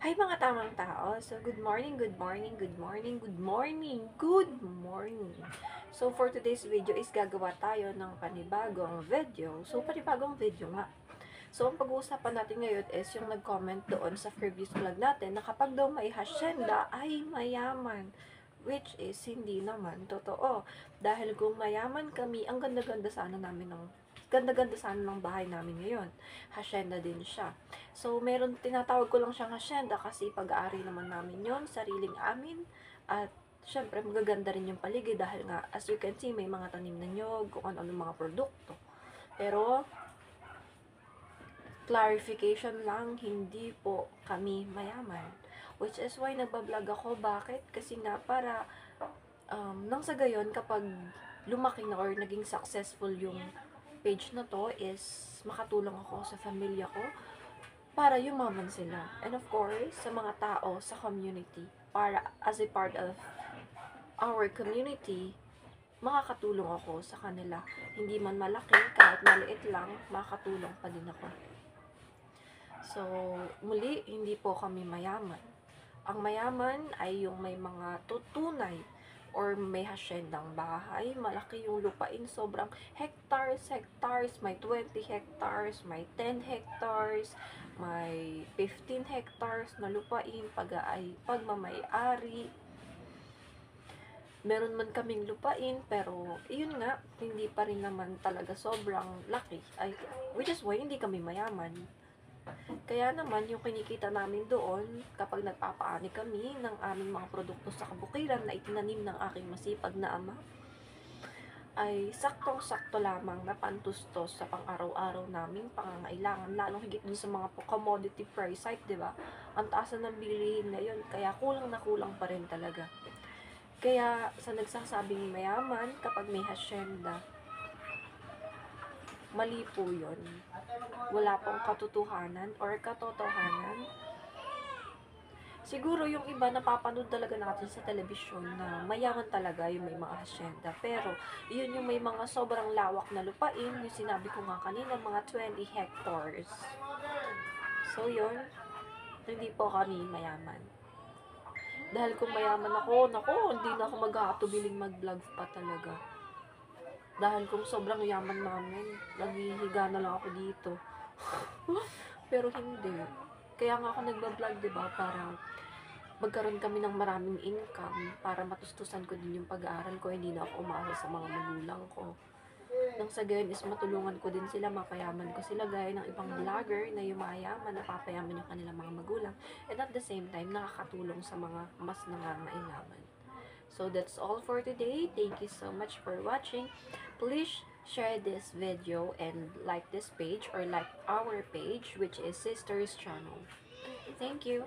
Hi mga tamang tao. So, good morning, good morning, good morning, good morning, good morning. So, for today's video is gagawa tayo ng panibagong video. So, panibagong video nga. So, ang pag-uusapan natin ngayon is yung nag-comment doon sa previous vlog natin na kapag daw may hasyenda ay mayaman. Which is, hindi naman totoo. Dahil kung mayaman kami, ang ganda-ganda sana namin ng ganda-ganda sana ng bahay namin ngayon. Hasyenda din siya. So, tinatawag ko lang siyang hasyenda kasi pag-aari naman namin yon, sariling amin. At, syempre, magaganda rin yung paligid dahil nga, as you can see, may mga tanim na nyog, kung ano mga produkto. Pero, clarification lang, hindi po kami mayaman. Which is why nagbablog ako. Bakit? Kasi nga, para, nang sa gayon, kapag lumaki na or naging successful yung page na to is makatulong ako sa pamilya ko para yumaman sila. And of course, sa mga tao sa community, para as a part of our community, makakatulong ako sa kanila. Hindi man malaki, kahit maliit lang, makakatulong pa din ako. So, muli, hindi po kami mayaman. Ang mayaman ay yung may mga tutunay or may hasyendang bahay, malaki yung lupain, sobrang hectares, may 20 hectares, may 10 hectares, may 15 hectares na lupain, pagmamay-ari. Meron man kaming lupain, pero yun nga, hindi pa rin naman talaga sobrang laki. Which is why hindi kami mayaman. Kaya naman, yung kinikita namin doon, kapag nagpapaani kami ng aming mga produkto sa kabukiran na itinanim ng aking masipag na ama, ay saktong-sakto lamang na pantustos sa pang-araw-araw naming pangangailangan, lalong higit dun sa mga commodity price hike, di ba? Ang taas na ng bilihin ngayon, kaya kulang na kulang pa rin talaga. Kaya sa nagsasabing mayaman, kapag may hasyenda, mali po yun. Wala pong katotohanan or katotohanan. Siguro yung iba napapanood talaga natin sa telebisyon na mayaman talaga yung may mga hasyenda. Pero yun yung may mga sobrang lawak na lupain, yung sinabi ko nga kanina, mga 20 hectares. So yun, hindi po kami mayaman. Dahil kung mayaman ako, hindi na ako mag-aatubiling mag-vlog pa talaga. Dahil kung sobrang yaman namin, naghihiga na lang ako dito. Pero hindi. Kaya nga ako nagbablog, diba? Para magkaroon kami ng maraming income, para matustusan ko din yung pag-aaral ko, hindi na ako umaasa sa mga magulang ko. Nang sa gayon is matulungan ko din sila, mapayaman ko sila gaya ng ibang vlogger na yumayaman, napapayaman yung kanilang mga magulang. And at the same time, nakakatulong sa mga mas nangangailangan. So that's all for today. Thank you so much for watching. Please share this video and like this page or like our page, which is Sisters Channel. Thank you.